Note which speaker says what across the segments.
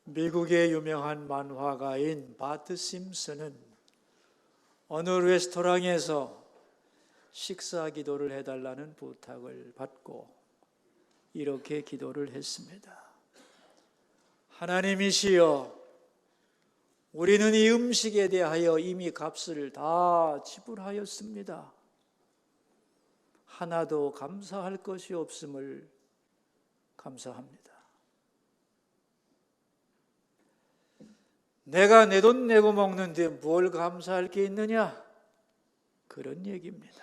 Speaker 1: 미국의 유명한 만화가인 바트 심슨은 어느 레스토랑에서 식사 기도를 해달라는 부탁을 받고 이렇게 기도를 했습니다. 하나님이시여, 우리는 이 음식에 대하여 이미 값을 다 지불하였습니다. 하나도 감사할 것이 없음을 감사합니다. 내가 내 돈 내고 먹는데 뭘 감사할 게 있느냐? 그런 얘기입니다.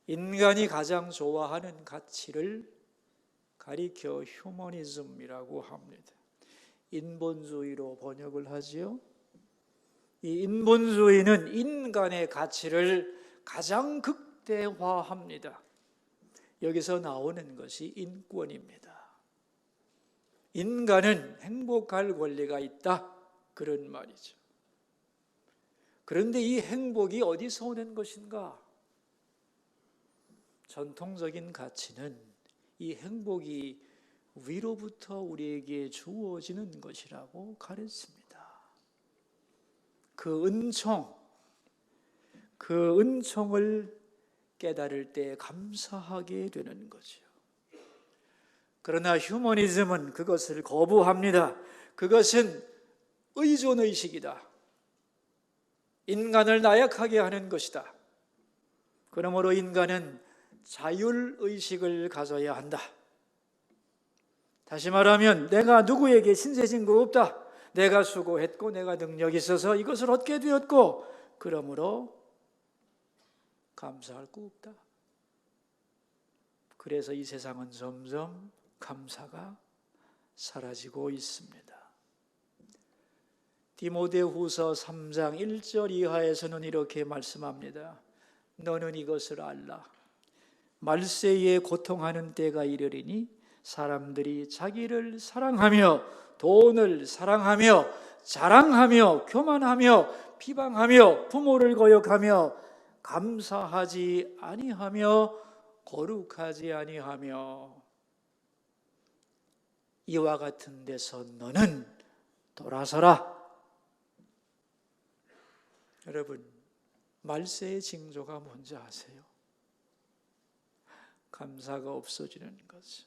Speaker 1: 인간이 가장 좋아하는 가치를 가리켜 휴머니즘이라고 합니다. 인본주의로 번역을 하지요. 이 인본주의는 인간의 가치를 가장 극대화합니다. 여기서 나오는 것이 인권입니다. 인간은 행복할 권리가 있다, 그런 말이죠. 그런데 이 행복이 어디서 오는 것인가? 전통적인 가치는 이 행복이 위로부터 우리에게 주어지는 것이라고 가르칩니다. 그 은총을 깨달을 때 감사하게 되는 거죠. 그러나 휴머니즘은 그것을 거부합니다. 그것은 의존의식이다. 인간을 나약하게 하는 것이다. 그러므로 인간은 자율의식을 가져야 한다. 다시 말하면 내가 누구에게 신세진 거 없다. 내가 수고했고 내가 능력이 있어서 이것을 얻게 되었고 그러므로 감사할 거 없다. 그래서 이 세상은 점점 감사가 사라지고 있습니다. 디모데후서 3장 1절 이하에서는 이렇게 말씀합니다. 너는 이것을 알라. 말세에 고통하는 때가 이르리니 사람들이 자기를 사랑하며 돈을 사랑하며 자랑하며 교만하며 비방하며 부모를 거역하며 감사하지 아니하며 거룩하지 아니하며 이와 같은 데서 너는 돌아서라. 여러분, 말세의 징조가 뭔지 아세요? 감사가 없어지는 거죠.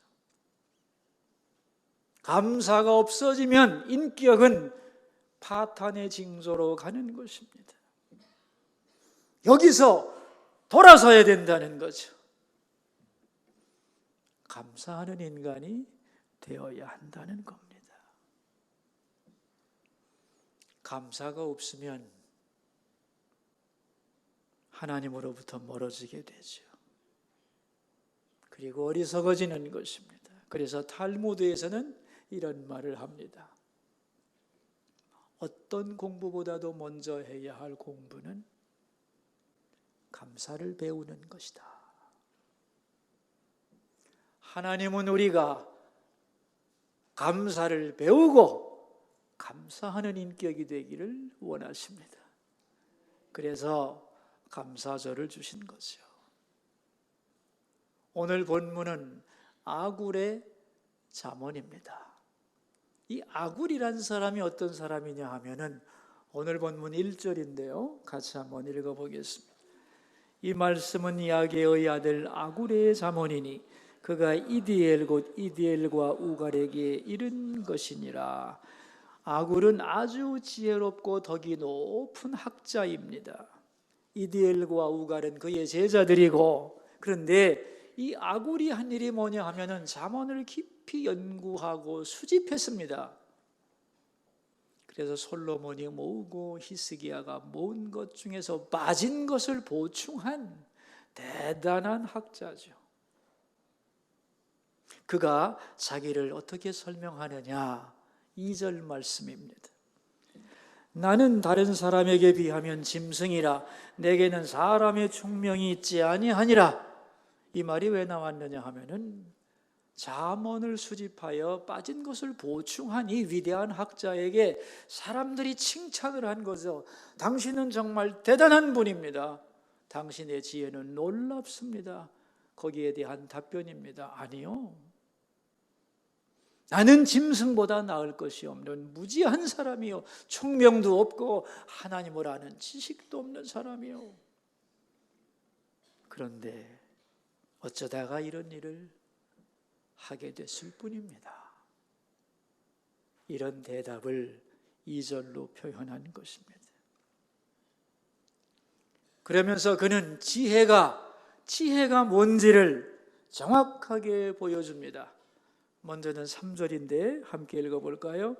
Speaker 1: 감사가 없어지면 인격은 파탄의 징조로 가는 것입니다. 여기서 돌아서야 된다는 거죠. 감사하는 인간이 되어야 한다는 겁니다. 감사가 없으면 하나님으로부터 멀어지게 되죠. 그리고 어리석어지는 것입니다. 그래서 탈무드에서는 이런 말을 합니다. 어떤 공부보다도 먼저 해야 할 공부는 감사를 배우는 것이다. 하나님은 우리가 감사를 배우고 감사하는 인격이 되기를 원하십니다. 그래서 감사절을 주신 거죠. 오늘 본문은 아굴의 잠언입니다. 이 아굴이란 사람이 어떤 사람이냐 하면은 오늘 본문 1절인데요. 같이 한번 읽어보겠습니다. 이 말씀은 야게의 아들 아굴의 잠언이니 그가 이디엘 곧 이디엘과 우갈에게 이른 것이니라. 아굴은 아주 지혜롭고 덕이 높은 학자입니다. 이디엘과 우갈은 그의 제자들이고, 그런데 이 아굴이 한 일이 뭐냐 하면은 잠언을 깊이 연구하고 수집했습니다. 그래서 솔로몬이 모으고 히스기야가 모은 것 중에서 빠진 것을 보충한 대단한 학자죠. 그가 자기를 어떻게 설명하느냐? 2절 말씀입니다. 나는 다른 사람에게 비하면 짐승이라 내게는 사람의 총명이 있지 아니하니라. 이 말이 왜 나왔느냐 하면은 잠언을 수집하여 빠진 것을 보충한 이 위대한 학자에게 사람들이 칭찬을 한 거죠. 당신은 정말 대단한 분입니다. 당신의 지혜는 놀랍습니다. 거기에 대한 답변입니다. 아니요. 나는 짐승보다 나을 것이 없는 무지한 사람이요, 총명도 없고 하나님을 아는 지식도 없는 사람이요. 그런데 어쩌다가 이런 일을 하게 됐을 뿐입니다. 이런 대답을 2절로 표현한 것입니다. 그러면서 그는 지혜가 뭔지를 정확하게 보여줍니다. 먼저는 3절인데 함께 읽어볼까요?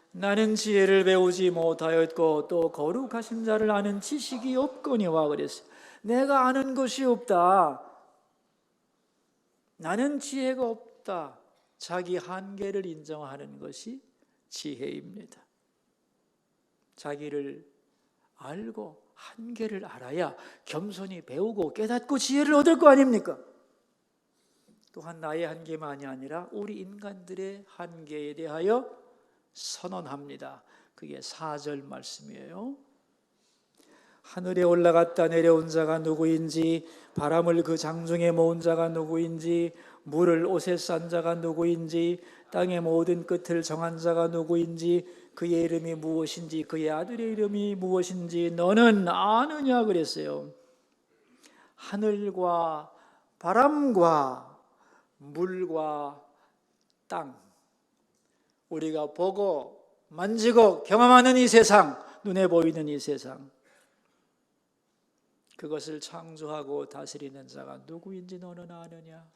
Speaker 1: 나는 지혜를 배우지 못하였고 또 거룩하신 자를 아는 지식이 없거니와 그랬어요. 내가 아는 것이 없다. 나는 지혜가 없다. 자기 한계를 인정하는 것이 지혜입니다. 자기를 알고 한계를 알아야 겸손히 배우고 깨닫고 지혜를 얻을 거 아닙니까? 또한 나의 한계만이 아니라 우리 인간들의 한계에 대하여 선언합니다. 그게 4절 말씀이에요. 하늘에 올라갔다 내려온 자가 누구인지, 바람을 그 장중에 모은 자가 누구인지, 물을 옷에 싼 자가 누구인지, 땅의 모든 끝을 정한 자가 누구인지, 그의 이름이 무엇인지, 그의 아들의 이름이 무엇인지 너는 아느냐 그랬어요. 하늘과 바람과 물과 땅, 우리가 보고 만지고 경험하는 이 세상, 눈에 보이는 이 세상, 그것을 창조하고 다스리는 자가 누구인지 너는 아느냐?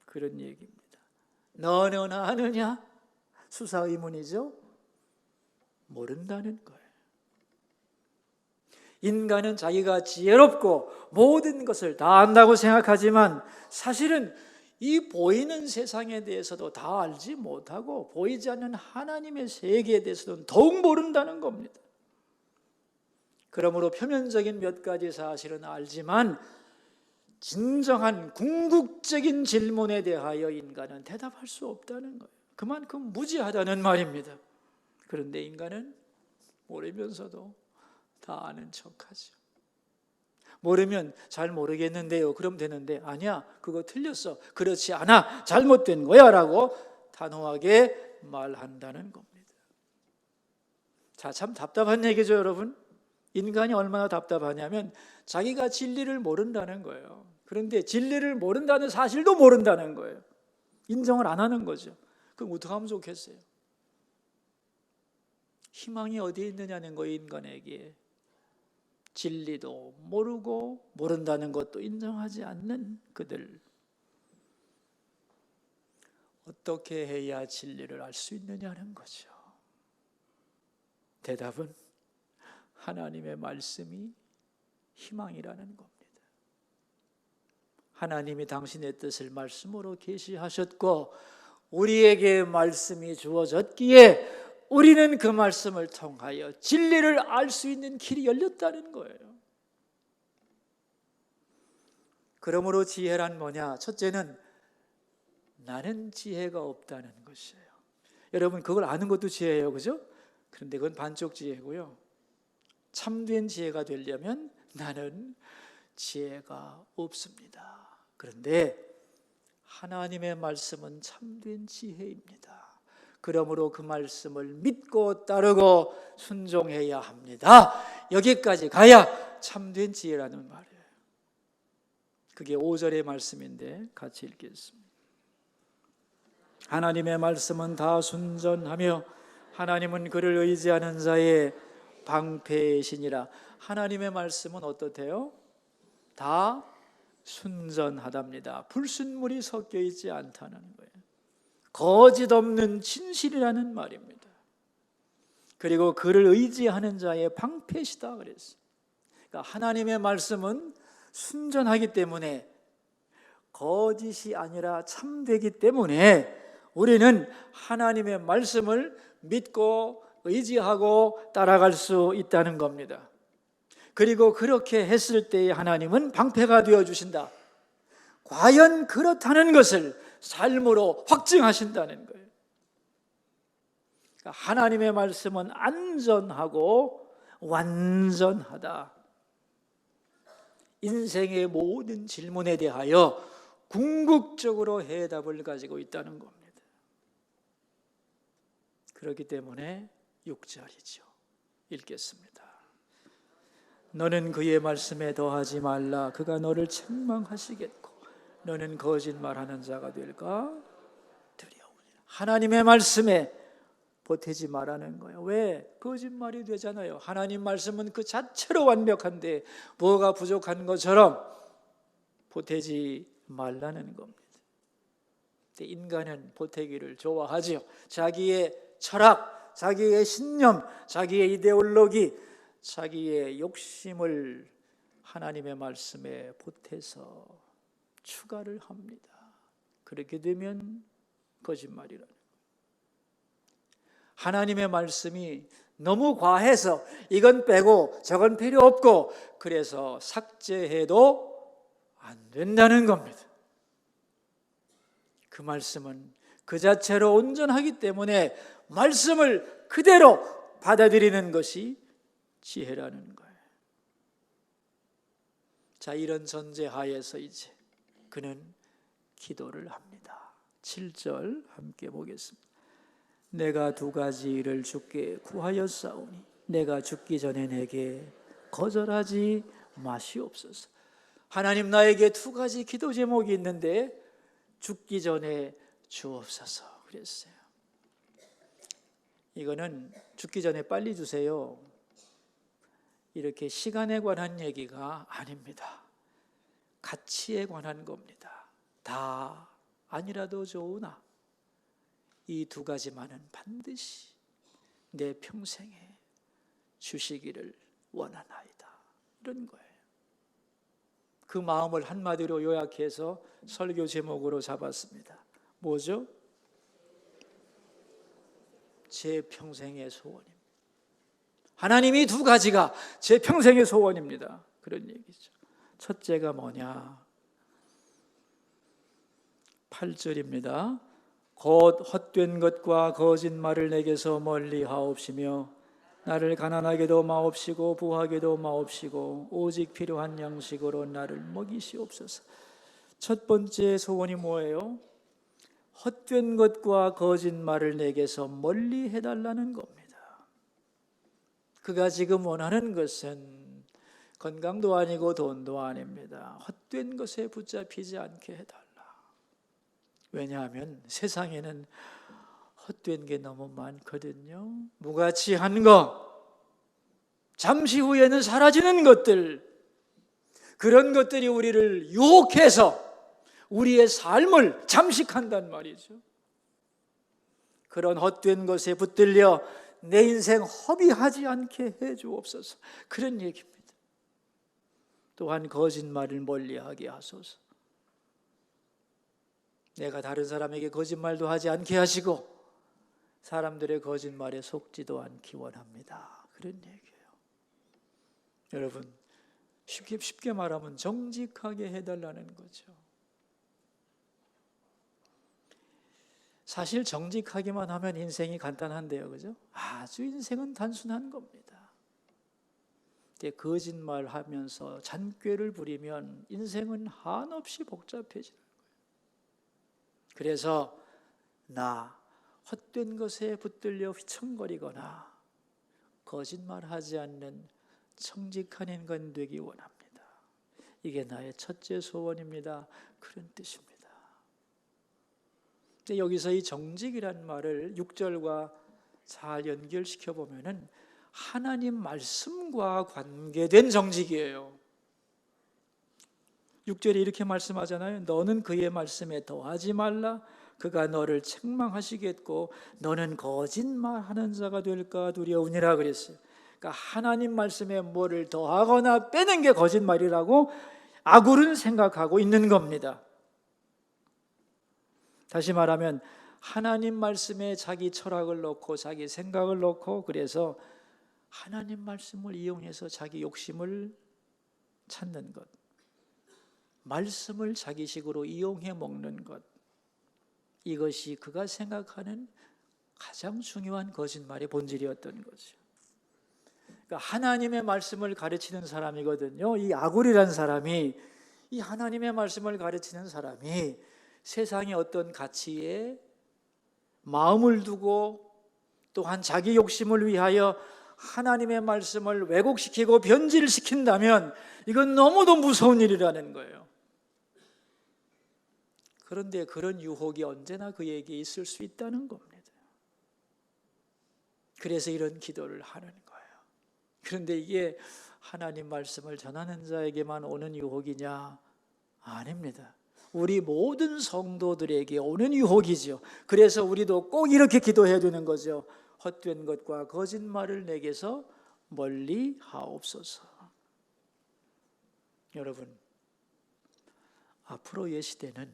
Speaker 1: 그런 얘기입니다. 너는 아느냐? 수사의문이죠. 모른다는 거예요. 인간은 자기가 지혜롭고 모든 것을 다 안다고 생각하지만 사실은 이 보이는 세상에 대해서도 다 알지 못하고 보이지 않는 하나님의 세계에 대해서도 더욱 모른다는 겁니다. 그러므로 표면적인 몇 가지 사실은 알지만 진정한 궁극적인 질문에 대하여 인간은 대답할 수 없다는 거예요. 그만큼 무지하다는 말입니다. 그런데 인간은 모르면서도 다 아는 척하죠. 모르면 잘 모르겠는데요, 그럼 되는데, 아니야, 그거 틀렸어, 그렇지 않아, 잘못된 거야 라고 단호하게 말한다는 겁니다. 자, 참 답답한 얘기죠, 여러분. 인간이 얼마나 답답하냐면 자기가 진리를 모른다는 거예요. 그런데 진리를 모른다는 사실도 모른다는 거예요. 인정을 안 하는 거죠. 그럼 어떻게 하면 좋겠어요? 희망이 어디에 있느냐는 거예요, 인간에게. 진리도 모르고 모른다는 것도 인정하지 않는 그들. 어떻게 해야 진리를 알 수 있느냐는 거죠. 대답은 하나님의 말씀이 희망이라는 겁니다. 하나님이 당신의 뜻을 말씀으로 계시하셨고 우리에게 말씀이 주어졌기에 우리는 그 말씀을 통하여 진리를 알 수 있는 길이 열렸다는 거예요. 그러므로 지혜란 뭐냐? 첫째는 나는 지혜가 없다는 것이에요. 여러분, 그걸 아는 것도 지혜예요, 그죠? 그런데 그건 반쪽 지혜고요. 참된 지혜가 되려면 나는 지혜가 없습니다. 그런데 하나님의 말씀은 참된 지혜입니다. 그러므로 그 말씀을 믿고 따르고 순종해야 합니다. 여기까지 가야 참된 지혜라는 말이에요. 그게 5절의 말씀인데 같이 읽겠습니다. 하나님의 말씀은 다 순전하며 하나님은 그를 의지하는 자의 방패이시니라. 하나님의 말씀은 어떻대요? 다 순전하답니다. 불순물이 섞여 있지 않다는 거예요. 거짓 없는 진실이라는 말입니다. 그리고 그를 의지하는 자의 방패시다 그랬어요. 그러니까 하나님의 말씀은 순전하기 때문에, 거짓이 아니라 참되기 때문에 우리는 하나님의 말씀을 믿고 의지하고 따라갈 수 있다는 겁니다. 그리고 그렇게 했을 때에 하나님은 방패가 되어주신다. 과연 그렇다는 것을 삶으로 확증하신다는 거예요. 그러니까 하나님의 말씀은 안전하고 완전하다. 인생의 모든 질문에 대하여 궁극적으로 해답을 가지고 있다는 겁니다. 그렇기 때문에 6절이죠. 읽겠습니다. 너는 그의 말씀에 더하지 말라. 그가 너를 책망하시겠고 너는 거짓말하는 자가 될까 두려우니라. 하나님의 말씀에 보태지 말라는 거예요. 왜? 거짓말이 되잖아요. 하나님 말씀은 그 자체로 완벽한데 뭐가 부족한 것처럼 보태지 말라는 겁니다. 인간은 보태기를 좋아하지요. 자기의 철학, 자기의 신념, 자기의 이데올로기, 자기의 욕심을 하나님의 말씀에 보태서 추가를 합니다. 그렇게 되면 거짓말이라는 거예요. 하나님의 말씀이 너무 과해서 이건 빼고 저건 필요 없고 그래서 삭제해도 안 된다는 겁니다. 그 말씀은 그 자체로 온전하기 때문에 말씀을 그대로 받아들이는 것이 지혜라는 거예요. 자, 이런 전제하에서 이제 그는 기도를 합니다. 7절 함께 보겠습니다. 내가 두 가지 일을 주께 구하였사오니 내가 죽기 전에 내게 거절하지 마시옵소서. 하나님, 나에게 두 가지 기도 제목이 있는데 죽기 전에 주옵소서 그랬어요. 이거는 죽기 전에 빨리 주세요, 이렇게 시간에 관한 얘기가 아닙니다. 가치에 관한 겁니다. 다 아니라도 좋으나 이 두 가지만은 반드시 내 평생에 주시기를 원하나이다, 이런 거예요. 그 마음을 한마디로 요약해서 설교 제목으로 잡았습니다. 뭐죠? 제 평생의 소원입니다. 하나님이 두 가지가 제 평생의 소원입니다. 그런 얘기죠. 첫째가 뭐냐? 8절입니다. 곧 헛된 것과 거짓말을 내게서 멀리 하옵시며 나를 가난하게도 마옵시고 부하게도 마옵시고 오직 필요한 양식으로 나를 먹이시옵소서. 첫 번째 소원이 뭐예요? 헛된 것과 거짓말을 내게서 멀리 해달라는 겁니다. 그가 지금 원하는 것은 건강도 아니고 돈도 아닙니다. 헛된 것에 붙잡히지 않게 해달라. 왜냐하면 세상에는 헛된 게 너무 많거든요. 무가치한 거, 잠시 후에는 사라지는 것들, 그런 것들이 우리를 유혹해서 우리의 삶을 잠식한단 말이죠. 그런 헛된 것에 붙들려 내 인생 허비하지 않게 해주옵소서, 그런 얘기입니다. 또한 거짓말을 멀리하게 하소서. 내가 다른 사람에게 거짓말도 하지 않게 하시고 사람들의 거짓말에 속지도 않기 원합니다, 그런 얘기예요. 여러분, 쉽게 말하면 정직하게 해달라는 거죠. 사실 정직하기만 하면 인생이 간단한데요, 그죠? 아주 인생은 단순한 겁니다. 거짓말하면서 잔꾀를 부리면 인생은 한없이 복잡해지는 거예요. 그래서 나 헛된 것에 붙들려 휘청거리거나 거짓말하지 않는 정직한 인간 되기 원합니다. 이게 나의 첫째 소원입니다, 그런 뜻입니다. 근데 여기서 이 정직이라는 말을 6절과 잘 연결시켜 보면은 하나님 말씀과 관계된 정직이에요. 6절에 이렇게 말씀하잖아요. 너는 그의 말씀에 더하지 말라. 그가 너를 책망하시겠고 너는 거짓말하는 자가 될까 두려우니라 그랬어요. 그러니까 하나님 말씀에 뭐를 더하거나 빼는 게 거짓말이라고 아굴은 생각하고 있는 겁니다. 다시 말하면 하나님 말씀에 자기 철학을 넣고 자기 생각을 넣고 그래서 하나님 말씀을 이용해서 자기 욕심을 찾는 것, 말씀을 자기식으로 이용해 먹는 것, 이것이 그가 생각하는 가장 중요한 거짓말의 본질이었던 거죠. 그러니까 하나님의 말씀을 가르치는 사람이거든요. 이 아굴이라는 사람이, 이 하나님의 말씀을 가르치는 사람이 세상의 어떤 가치에 마음을 두고 또한 자기 욕심을 위하여 하나님의 말씀을 왜곡시키고 변질시킨다면 이건 너무도 무서운 일이라는 거예요. 그런데 그런 유혹이 언제나 그에게 있을 수 있다는 겁니다. 그래서 이런 기도를 하는 거예요. 그런데 이게 하나님 말씀을 전하는 자에게만 오는 유혹이냐? 아닙니다. 우리 모든 성도들에게 오는 유혹이죠. 그래서 우리도 꼭 이렇게 기도해야 되는 거죠. 헛된 것과 거짓말을 내게서 멀리 하옵소서. 여러분, 앞으로의 시대는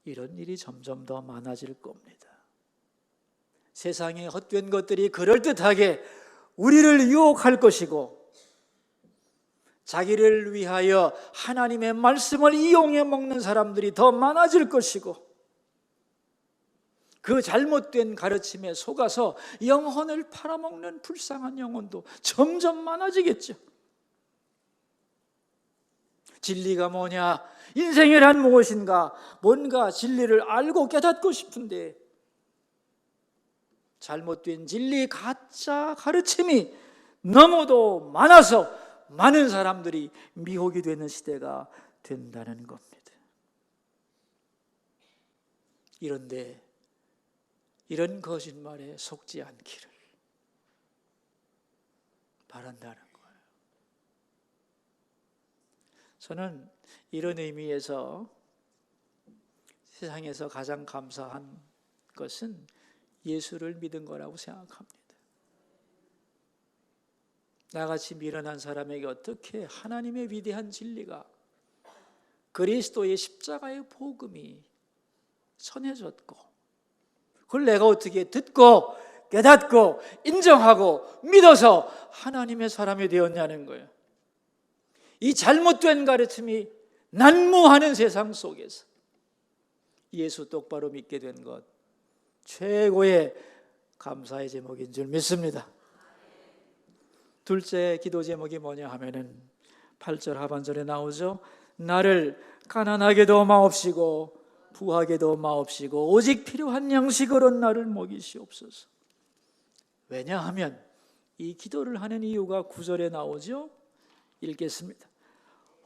Speaker 1: 이런 일이 점점 더 많아질 겁니다. 세상의 헛된 것들이 그럴듯하게 우리를 유혹할 것이고, 자기를 위하여 하나님의 말씀을 이용해 먹는 사람들이 더 많아질 것이고, 그 잘못된 가르침에 속아서 영혼을 팔아먹는 불쌍한 영혼도 점점 많아지겠죠. 진리가 뭐냐? 인생이란 무엇인가? 뭔가 진리를 알고 깨닫고 싶은데 잘못된 진리, 가짜 가르침이 너무도 많아서 많은 사람들이 미혹이 되는 시대가 된다는 겁니다. 이런데 이런 거짓말에 속지 않기를 바란다는 거예요. 저는 이런 의미에서 세상에서 가장 감사한 것은 예수를 믿은 거라고 생각합니다. 나같이 미련한 사람에게 어떻게 하나님의 위대한 진리가, 그리스도의 십자가의 복음이 전해졌고, 그걸 내가 어떻게 듣고 깨닫고 인정하고 믿어서 하나님의 사람이 되었냐는 거예요. 이 잘못된 가르침이 난무하는 세상 속에서 예수 똑바로 믿게 된 것, 최고의 감사의 제목인 줄 믿습니다. 둘째 기도 제목이 뭐냐 하면은 8절 하반절에 나오죠. 나를 가난하게도 마옵시고 부하게도 마옵시고 오직 필요한 양식으로 나를 먹이시옵소서. 왜냐하면 이 기도를 하는 이유가 9절에 나오죠. 읽겠습니다.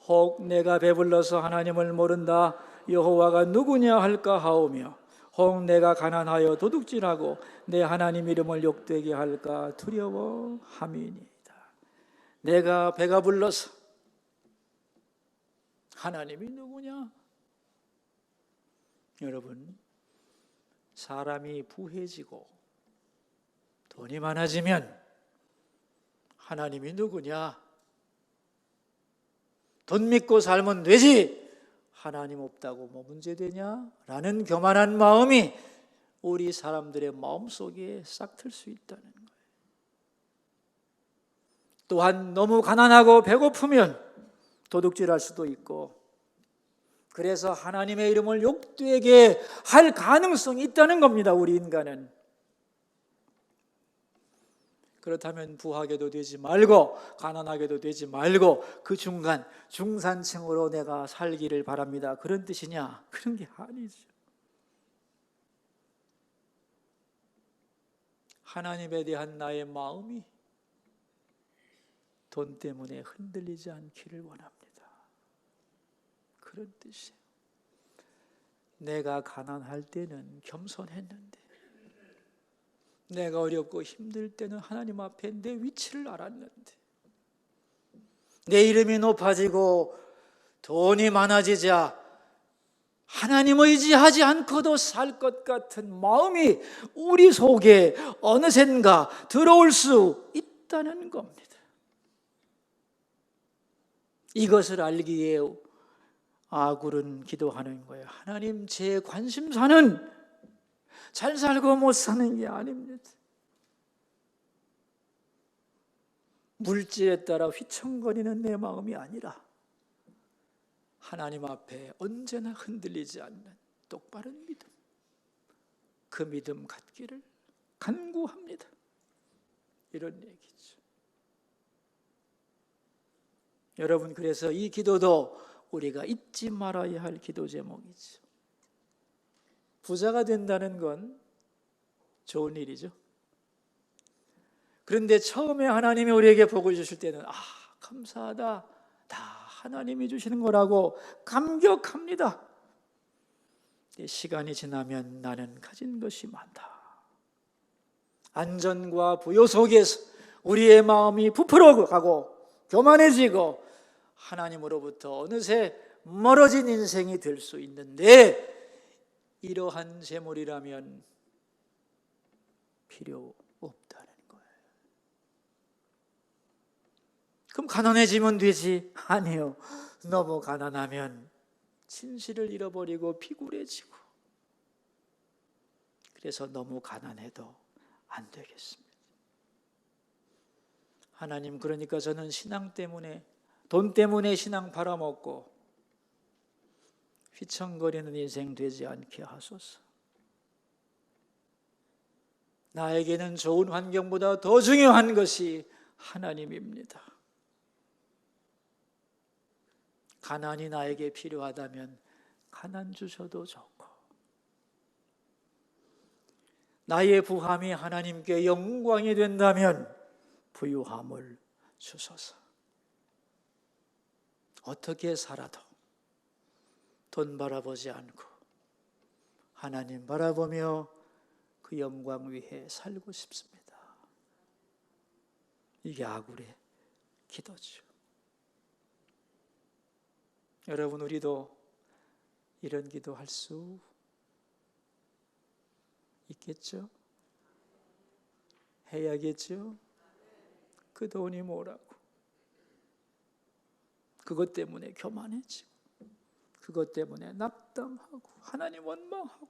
Speaker 1: 혹 내가 배불러서 하나님을 모른다 여호와가 누구냐 할까 하오며 혹 내가 가난하여 도둑질하고 내 하나님 이름을 욕되게 할까 두려워함이니이다. 내가 배가 불러서 하나님이 누구냐? 여러분, 사람이 부해지고 돈이 많아지면 하나님이 누구냐? 돈 믿고 살면 되지 하나님 없다고 뭐 문제되냐? 라는 교만한 마음이 우리 사람들의 마음속에 싹 틀 수 있다는 거예요. 또한 너무 가난하고 배고프면 도둑질할 수도 있고, 그래서 하나님의 이름을 욕되게 할 가능성이 있다는 겁니다. 우리 인간은. 그렇다면 부하게도 되지 말고 가난하게도 되지 말고 그 중간 중산층으로 내가 살기를 바랍니다. 그런 뜻이냐? 그런 게 아니죠. 하나님에 대한 나의 마음이 돈 때문에 흔들리지 않기를 원합니다. 그런 뜻이에요. 내가 가난할 때는 겸손했는데, 내가 어렵고 힘들 때는 하나님 앞에 내 위치를 알았는데, 내 이름이 높아지고 돈이 많아지자 하나님 의지하지 않고도 살 것 같은 마음이 우리 속에 어느샌가 들어올 수 있다는 겁니다. 이것을 알기에 아굴은 기도하는 거예요. 하나님, 제 관심사는 잘 살고 못 사는 게 아닙니다. 물질에 따라 휘청거리는 내 마음이 아니라 하나님 앞에 언제나 흔들리지 않는 똑바른 믿음, 그 믿음 갖기를 간구합니다. 이런 얘기죠. 여러분, 그래서 이 기도도 우리가 잊지 말아야 할 기도 제목이죠. 부자가 된다는 건 좋은 일이죠. 그런데 처음에 하나님이 우리에게 복을 주실 때는 감사하다, 다 하나님이 주시는 거라고 감격합니다. 시간이 지나면 나는 가진 것이 많다. 안전과 부요 속에서 우리의 마음이 부풀어가고 교만해지고 하나님으로부터 어느새 멀어진 인생이 될 수 있는데, 이러한 재물이라면 필요 없다는 거예요. 그럼 가난해지면 되지? 아니요. 너무 가난하면 진실을 잃어버리고 비굴해지고, 그래서 너무 가난해도 안 되겠습니다. 하나님, 그러니까 저는 신앙 때문에, 돈 때문에 신앙 팔아먹고 휘청거리는 인생 되지 않게 하소서. 나에게는 좋은 환경보다 더 중요한 것이 하나님입니다. 가난이 나에게 필요하다면 가난 주셔도 좋고, 나의 부함이 하나님께 영광이 된다면 부유함을 주소서. 어떻게 살아도 돈 바라보지 않고 하나님 바라보며 그 영광 위에 살고 싶습니다. 이게 아굴의 기도죠. 여러분, 우리도 이런 기도할 수 있겠죠? 해야겠죠? 그 돈이 뭐라고? 그것 때문에 교만해지고, 그것 때문에 낙담하고, 하나님 원망하고,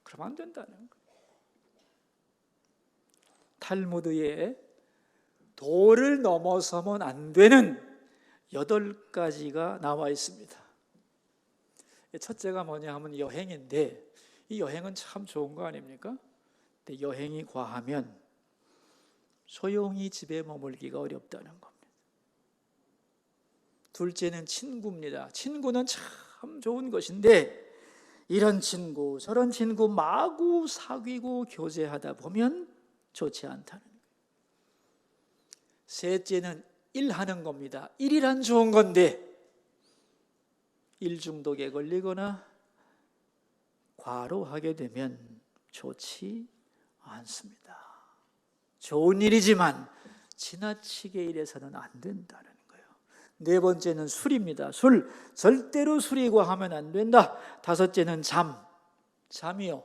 Speaker 1: 그러면 안 된다는 거예요. 탈무드에 도를 넘어서면 안 되는 8가지가 나와 있습니다. 첫째가 뭐냐 하면 여행인데, 이 여행은 참 좋은 거 아닙니까? 근데 여행이 과하면 소용이 집에 머물기가 어렵다는 겁니다. 둘째는 친구입니다. 친구는 참 좋은 것인데, 이런 친구 저런 친구 마구 사귀고 교제하다 보면 좋지 않다는 거예요. 셋째는 일하는 겁니다. 일이란 좋은 건데 일 중독에 걸리거나 과로하게 되면 좋지 않습니다. 좋은 일이지만 지나치게 일해서는 안 된다는 거예요. 네 번째는 술입니다. 술, 절대로 술이 과하면 안 된다. 다섯째는 잠이요.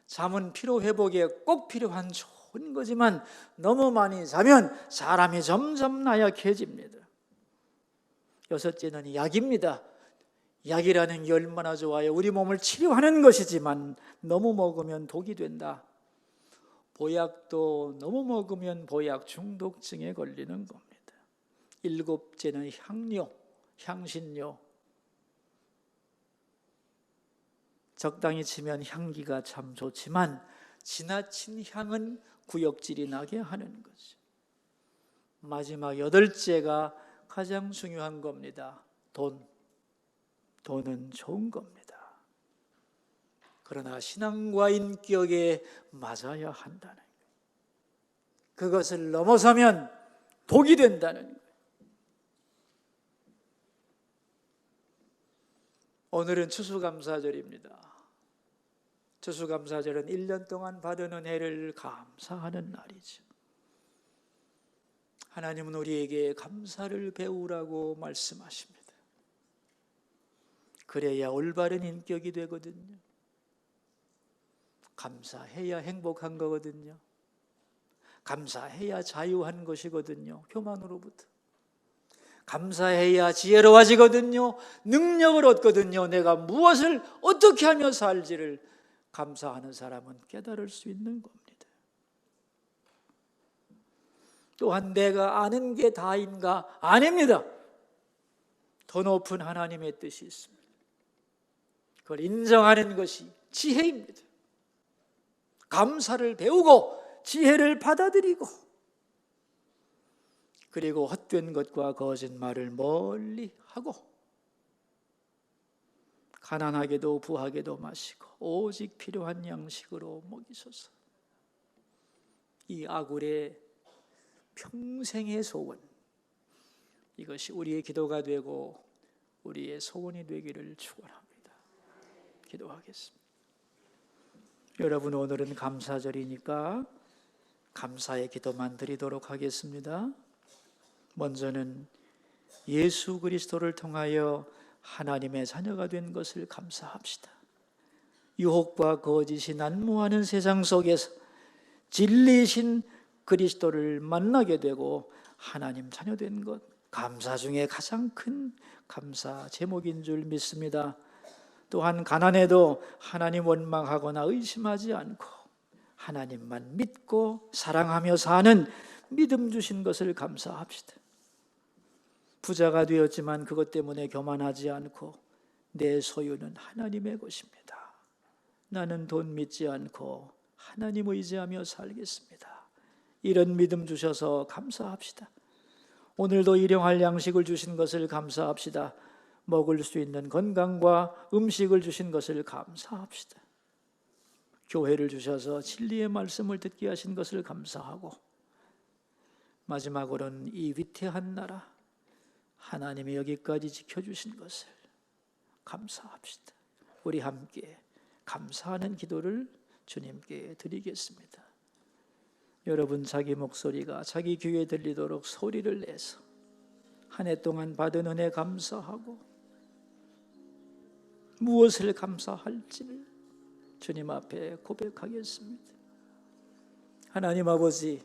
Speaker 1: 잠은 피로 회복에 꼭 필요한 좋은 거지만 너무 많이 자면 사람이 점점 나약해집니다. 여섯째는 약입니다. 약이라는 게 얼마나 좋아요. 우리 몸을 치료하는 것이지만 너무 먹으면 독이 된다. 보약도 너무 먹으면 보약 중독증에 걸리는 겁니다. 일곱째는 향료, 향신료. 적당히 치면 향기가 참 좋지만 지나친 향은 구역질이 나게 하는 거죠. 마지막 8째가 가장 중요한 겁니다. 돈은 좋은 겁니다. 그러나 신앙과 인격에 맞아야 한다는 거예요. 그것을 넘어서면 독이 된다는 거예요. 오늘은 추수감사절입니다. 추수감사절은 1년 동안 받은 은혜를 감사하는 날이죠. 하나님은 우리에게 감사를 배우라고 말씀하십니다. 그래야 올바른 인격이 되거든요. 감사해야 행복한 거거든요. 감사해야 자유한 것이거든요. 교만으로부터. 감사해야 지혜로워지거든요. 능력을 얻거든요. 내가 무엇을 어떻게 하며 살지를 감사하는 사람은 깨달을 수 있는 겁니다. 또한 내가 아는 게 다인가? 아닙니다. 더 높은 하나님의 뜻이 있습니다. 그걸 인정하는 것이 지혜입니다. 감사를 배우고 지혜를 받아들이고, 그리고 헛된 것과 거짓말을 멀리 하고, 가난하게도 부하게도 마시고 오직 필요한 양식으로 먹이소서. 이 아굴의 평생의 소원, 이것이 우리의 기도가 되고 우리의 소원이 되기를 축원합니다. 기도하겠습니다. 여러분, 오늘은 감사절이니까 감사의 기도만 드리도록 하겠습니다. 먼저는 예수 그리스도를 통하여 하나님의 자녀가 된 것을 감사합시다. 유혹과 거짓이 난무하는 세상 속에서 진리이신 그리스도를 만나게 되고 하나님 자녀 된 것, 감사 중에 가장 큰 감사 제목인 줄 믿습니다. 또한 가난해도 하나님 원망하거나 의심하지 않고 하나님만 믿고 사랑하며 사는 믿음 주신 것을 감사합시다. 부자가 되었지만 그것 때문에 교만하지 않고 내 소유는 하나님의 것입니다. 나는 돈 믿지 않고 하나님 의지하며 살겠습니다. 이런 믿음 주셔서 감사합시다. 오늘도 일용할 양식을 주신 것을 감사합시다. 먹을 수 있는 건강과 음식을 주신 것을 감사합시다. 교회를 주셔서 진리의 말씀을 듣게 하신 것을 감사하고, 마지막으로는 이 위태한 나라 하나님이 여기까지 지켜주신 것을 감사합시다. 우리 함께 감사하는 기도를 주님께 드리겠습니다. 여러분, 자기 목소리가 자기 귀에 들리도록 소리를 내서 한 해 동안 받은 은혜 감사하고 무엇을 감사할지를 주님 앞에 고백하겠습니다. 하나님 아버지,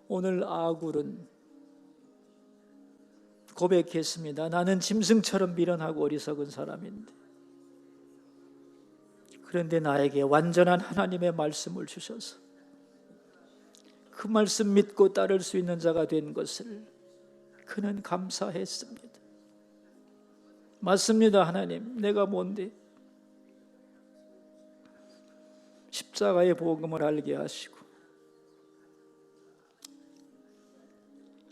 Speaker 1: 오늘 아굴은 고백했습니다. 나는 짐승처럼 미련하고 어리석은 사람인데, 그런데 나에게 완전한 하나님의 말씀을 주셔서 그 말씀 믿고 따를 수 있는 자가 된 것을 그는 감사했습니다. 맞습니다. 하나님, 내가 뭔데? 십자가의 복음을 알게 하시고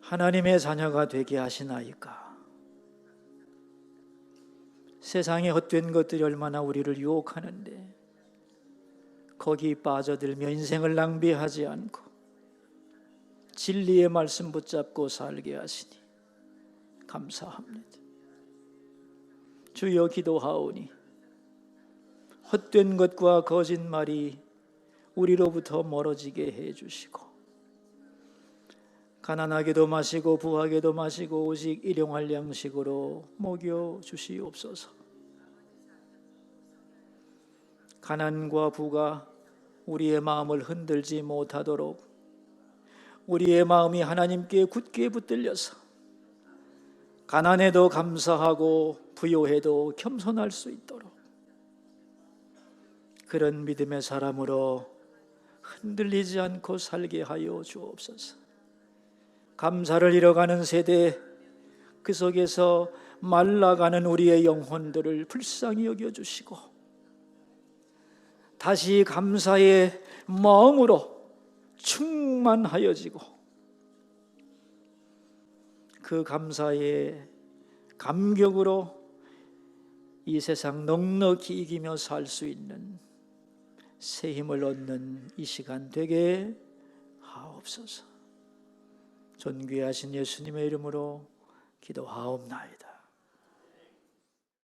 Speaker 1: 하나님의 자녀가 되게 하시나이까. 세상에 헛된 것들이 얼마나 우리를 유혹하는데 거기 빠져들며 인생을 낭비하지 않고 진리의 말씀 붙잡고 살게 하시니 감사합니다. 주여, 기도하오니 헛된 것과 거짓말이 우리로부터 멀어지게 해주시고 가난하게도 마시고 부하게도 마시고 오직 일용할 양식으로 먹여 주시옵소서. 가난과 부가 우리의 마음을 흔들지 못하도록 우리의 마음이 하나님께 굳게 붙들려서 가난해도 감사하고 부요해도 겸손할 수 있도록 그런 믿음의 사람으로 흔들리지 않고 살게 하여 주옵소서. 감사를 잃어가는 세대, 그 속에서 말라가는 우리의 영혼들을 불쌍히 여겨주시고 다시 감사의 마음으로 충만하여지고 그 감사의 감격으로 이 세상 넉넉히 이기며 살 수 있는 새 힘을 얻는 이 시간 되게 하옵소서. 존귀하신 예수님의 이름으로 기도하옵나이다.